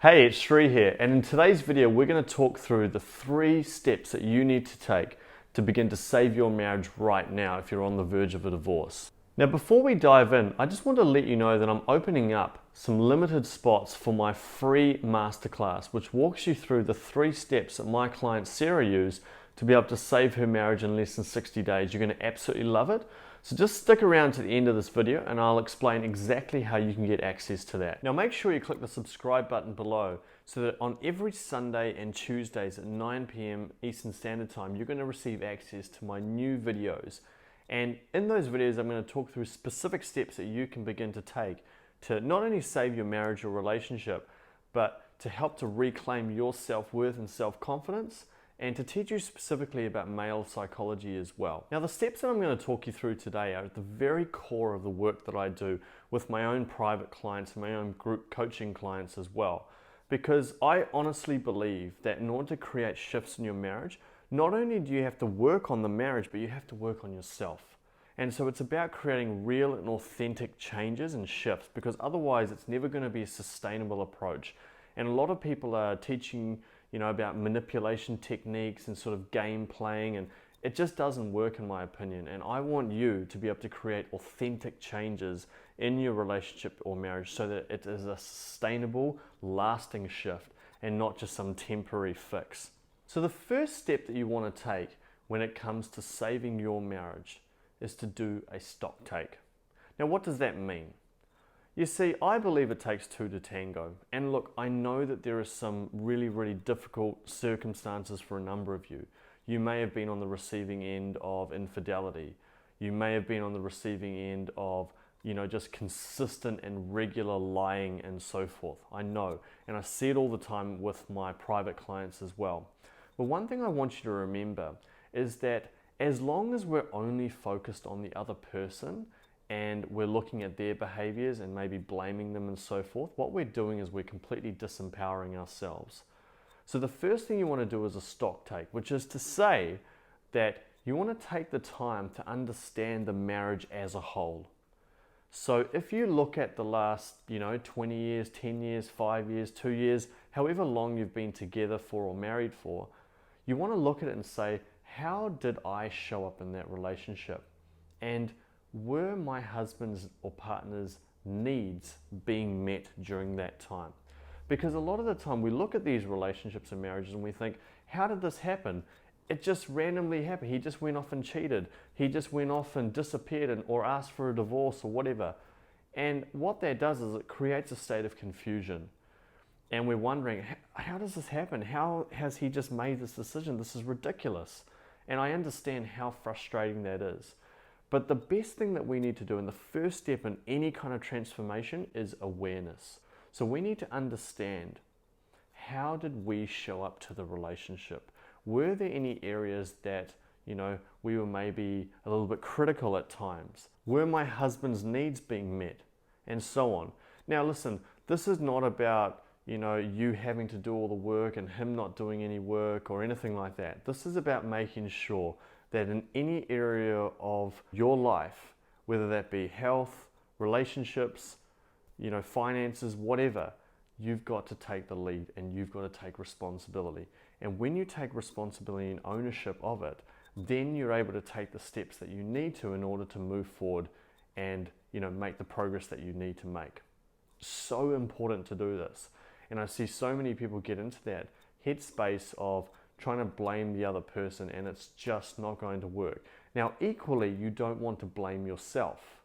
Hey, it's Sri here, and in today's video we're going to talk through the 3 steps that you need to take to begin to save your marriage right now if you're on the verge of a divorce. Now before we dive in, I just want to let you know that I'm opening up some limited spots for my free masterclass, which walks you through the 3 steps that my client Sarah used to be able to save her marriage in less than 60 days. You're going to absolutely love it. So just stick around to the end of this video and I'll explain exactly how you can get access to that. Now make sure you click the subscribe button below so that on every Sunday and Tuesdays at 9 p.m. Eastern Standard Time, you're going to receive access to my new videos. And in those videos, I'm going to talk through specific steps that you can begin to take to not only save your marriage or relationship, but to help to reclaim your self-worth and self-confidence, and to teach you specifically about male psychology as well. Now the steps that I'm going to talk you through today are at the very core of the work that I do with my own private clients and my own group coaching clients as well. Because I honestly believe that in order to create shifts in your marriage, not only do you have to work on the marriage, but you have to work on yourself. And so it's about creating real and authentic changes and shifts, because otherwise it's never going to be a sustainable approach. And a lot of people are teaching about manipulation techniques and sort of game playing, and it just doesn't work in my opinion. And I want you to be able to create authentic changes in your relationship or marriage so that it is a sustainable, lasting shift and not just some temporary fix. So the first step that you want to take when it comes to saving your marriage is to do a stock take. Now what does that mean? You see, I believe it takes 2 to tango. And look, I know that there are some really, really difficult circumstances for a number of you. You may have been on the receiving end of infidelity. You may have been on the receiving end of, just consistent and regular lying and so forth. I know, and I see it all the time with my private clients as well. But one thing I want you to remember is that as long as we're only focused on the other person, and we're looking at their behaviors and maybe blaming them and so forth, what we're doing is we're completely disempowering ourselves. So the first thing you want to do is a stock take, which is to say that you want to take the time to understand the marriage as a whole. So if you look at the last, 20 years, 10 years, 5 years, 2 years, however long you've been together for or married for, you want to look at it and say, how did I show up in that relationship? And were my husband's or partner's needs being met during that time? Because a lot of the time we look at these relationships and marriages and we think, how did this happen? It just randomly happened. He just went off and cheated. He just went off and disappeared or asked for a divorce or whatever. And what that does is it creates a state of confusion. And we're wondering, how does this happen? How has he just made this decision? This is ridiculous. And I understand how frustrating that is. But the best thing that we need to do, and the first step in any kind of transformation, is awareness. So we need to understand, how did we show up to the relationship? Were there any areas that, we were maybe a little bit critical at times? Were my husband's needs being met? And so on. Now listen, this is not about, you having to do all the work and him not doing any work or anything like that. This is about making sure that in any area of your life, whether that be health, relationships, finances, whatever, you've got to take the lead and you've got to take responsibility. And when you take responsibility and ownership of it, then you're able to take the steps that you need to in order to move forward and, make the progress that you need to make. So important to do this. And I see so many people get into that headspace of trying to blame the other person, and it's just not going to work. Now, equally, you don't want to blame yourself.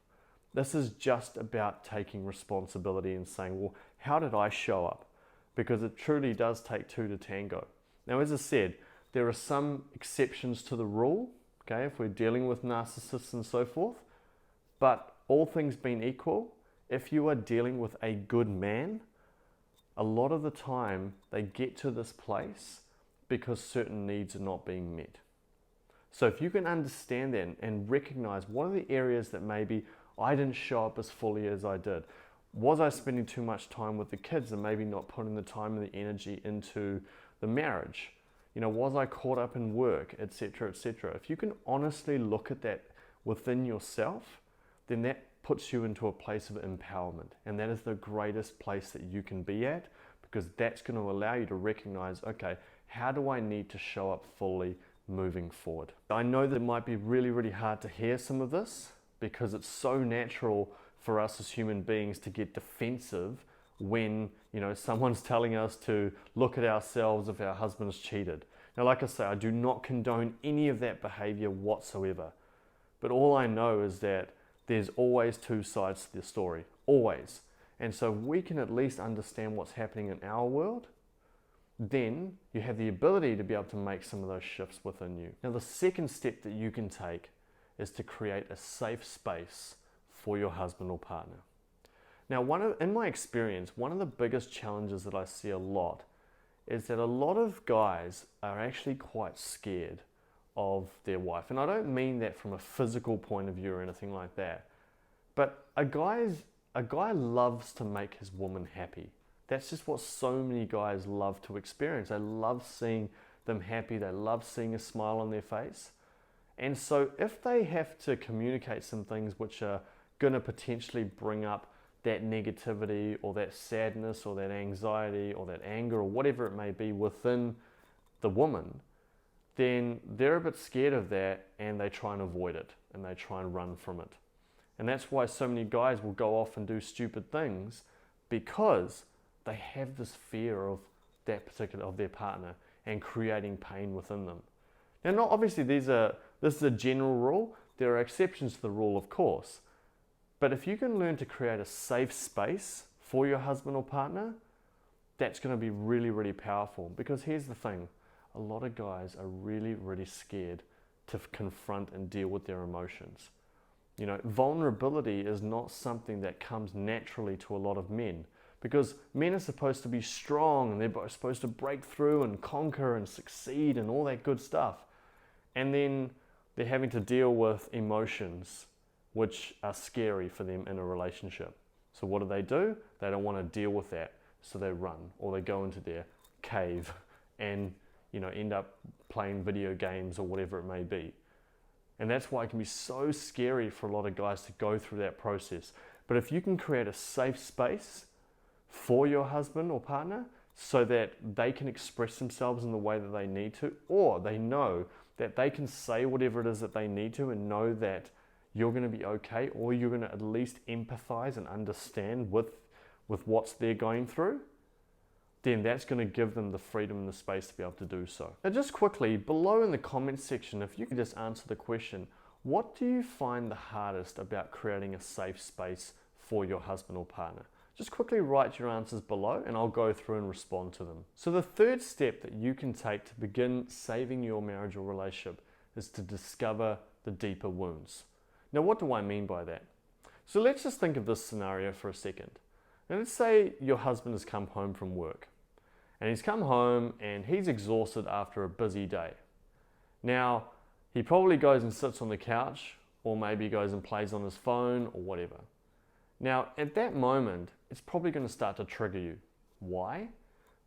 This is just about taking responsibility and saying, well, how did I show up? Because it truly does take 2 to tango. Now, as I said, there are some exceptions to the rule, okay, if we're dealing with narcissists and so forth, but all things being equal, if you are dealing with a good man, a lot of the time they get to this place because certain needs are not being met. So if you can understand that and recognize, what are the areas that maybe I didn't show up as fully as I did? Was I spending too much time with the kids and maybe not putting the time and the energy into the marriage? Was I caught up in work, etc., etc.? If you can honestly look at that within yourself, then that puts you into a place of empowerment. And that is the greatest place that you can be at, because that's going to allow you to recognize, okay, how do I need to show up fully moving forward? I know that it might be really, really hard to hear some of this because it's so natural for us as human beings to get defensive when, someone's telling us to look at ourselves if our husband's cheated. Now, like I say, I do not condone any of that behavior whatsoever. But all I know is that there's always two sides to the story, always. And so we can at least understand what's happening in our world. Then you have the ability to be able to make some of those shifts within you. Now, the second step that you can take is to create a safe space for your husband or partner. Now, in my experience, one of the biggest challenges that I see a lot is that a lot of guys are actually quite scared of their wife. And I don't mean that from a physical point of view or anything like that. But a guy loves to make his woman happy. That's just what so many guys love to experience. They love seeing them happy. They love seeing a smile on their face. And so if they have to communicate some things which are going to potentially bring up that negativity or that sadness or that anxiety or that anger or whatever it may be within the woman, then they're a bit scared of that and they try and avoid it and they try and run from it. And that's why so many guys will go off and do stupid things, because they have this fear of their partner and creating pain within them. Now, not obviously this is a general rule. There are exceptions to the rule, of course. But if you can learn to create a safe space for your husband or partner, that's going to be really, really powerful. Because here's the thing, a lot of guys are really, really scared to confront and deal with their emotions. Vulnerability is not something that comes naturally to a lot of men, because men are supposed to be strong and they're supposed to break through and conquer and succeed and all that good stuff. And then they're having to deal with emotions which are scary for them in a relationship. So what do? They don't want to deal with that. So they run, or they go into their cave and end up playing video games or whatever it may be. And that's why it can be so scary for a lot of guys to go through that process. But if you can create a safe space for your husband or partner so that they can express themselves in the way that they need to, or they know that they can say whatever it is that they need to and know that you're going to be okay, or you're going to at least empathize and understand with what they're going through, then that's going to give them the freedom and the space to be able to do so. Now, just quickly, below in the comments section, if you could just answer the question, what do you find the hardest about creating a safe space for your husband or partner? Just quickly write your answers below and I'll go through and respond to them. So the third step that you can take to begin saving your marriage or relationship is to discover the deeper wounds. Now, what do I mean by that? So let's just think of this scenario for a second. Now, let's say your husband has come home from work and he's come home and he's exhausted after a busy day. Now, he probably goes and sits on the couch, or maybe goes and plays on his phone or whatever. Now, at that moment, it's probably going to start to trigger you. Why?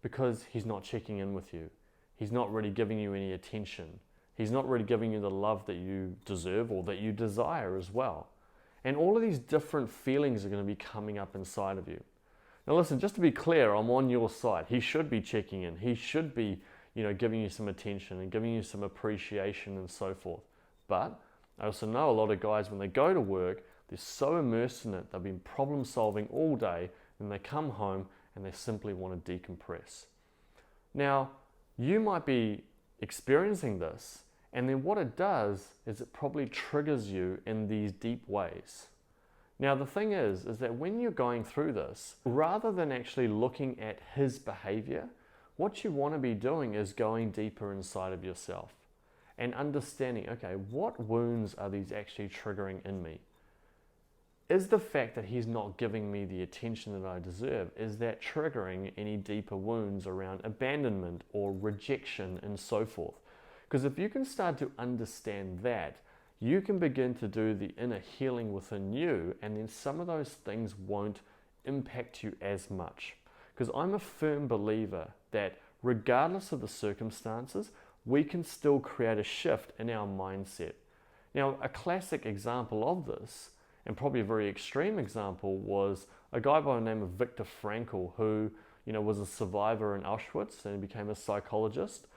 Because he's not checking in with you. He's not really giving you any attention. He's not really giving you the love that you deserve or that you desire as well. And all of these different feelings are going to be coming up inside of you. Now listen, just to be clear, I'm on your side. He should be checking in. He should be, giving you some attention and giving you some appreciation and so forth. But I also know a lot of guys, when they go to work, they're so immersed in it, they've been problem solving all day, and they come home and they simply want to decompress. Now, you might be experiencing this, and then what it does is it probably triggers you in these deep ways. Now, the thing is that when you're going through this, rather than actually looking at his behavior, what you want to be doing is going deeper inside of yourself and understanding, okay, what wounds are these actually triggering in me? Is the fact that he's not giving me the attention that I deserve, is that triggering any deeper wounds around abandonment or rejection and so forth? Because if you can start to understand that, you can begin to do the inner healing within you, and then some of those things won't impact you as much. Because I'm a firm believer that regardless of the circumstances, we can still create a shift in our mindset. Now, a classic example of this, and probably a very extreme example, was a guy by the name of Viktor Frankl, who was a survivor in Auschwitz and he became a psychologist.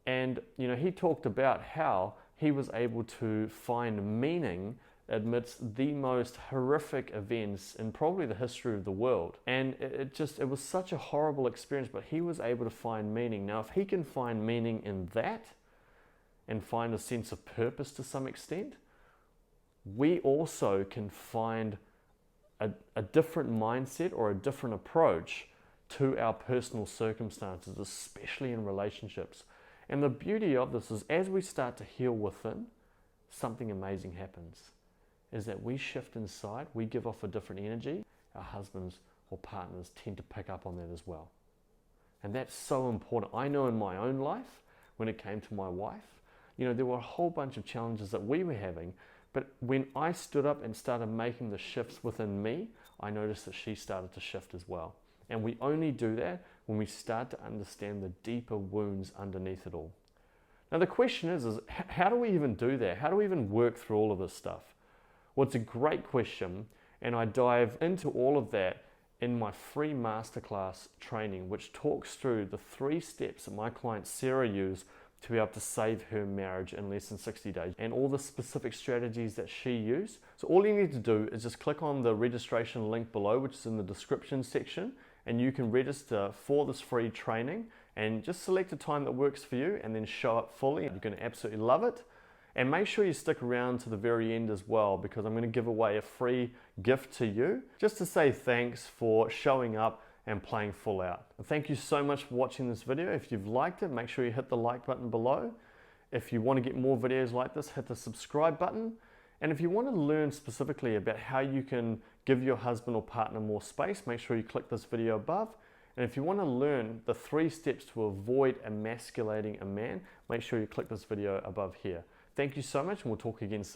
And he talked about how he was able to find meaning amidst the most horrific events in probably the history of the world. And it was such a horrible experience, but he was able to find meaning. Now, if he can find meaning in that and find a sense of purpose to some extent, we also can find a different mindset or a different approach to our personal circumstances, especially in relationships. And the beauty of this is, as we start to heal within, something amazing happens. Is that we shift inside, we give off a different energy. Our husbands or partners tend to pick up on that as well. And that's so important. I know in my own life, when it came to my wife, there were a whole bunch of challenges that we were having, but when I stood up and started making the shifts within me, I noticed that she started to shift as well. And we only do that when we start to understand the deeper wounds underneath it all. Now the question is how do we even do that? How do we even work through all of this stuff? Well, it's a great question, and I dive into all of that in my free masterclass training, which talks through the 3 steps that my client Sarah used to be able to save her marriage in less than 60 days, and all the specific strategies that she used. So all you need to do is just click on the registration link below, which is in the description section, and you can register for this free training and just select a time that works for you and then show up fully. You're going to absolutely love it. And make sure you stick around to the very end as well, because I'm going to give away a free gift to you just to say thanks for showing up and playing full out. And thank you so much for watching this video. If you've liked it, make sure you hit the like button below. If you want to get more videos like this, hit the subscribe button. And if you want to learn specifically about how you can give your husband or partner more space, make sure you click this video above. And if you want to learn the 3 steps to avoid emasculating a man, make sure you click this video above here. Thank you so much, and we'll talk again soon.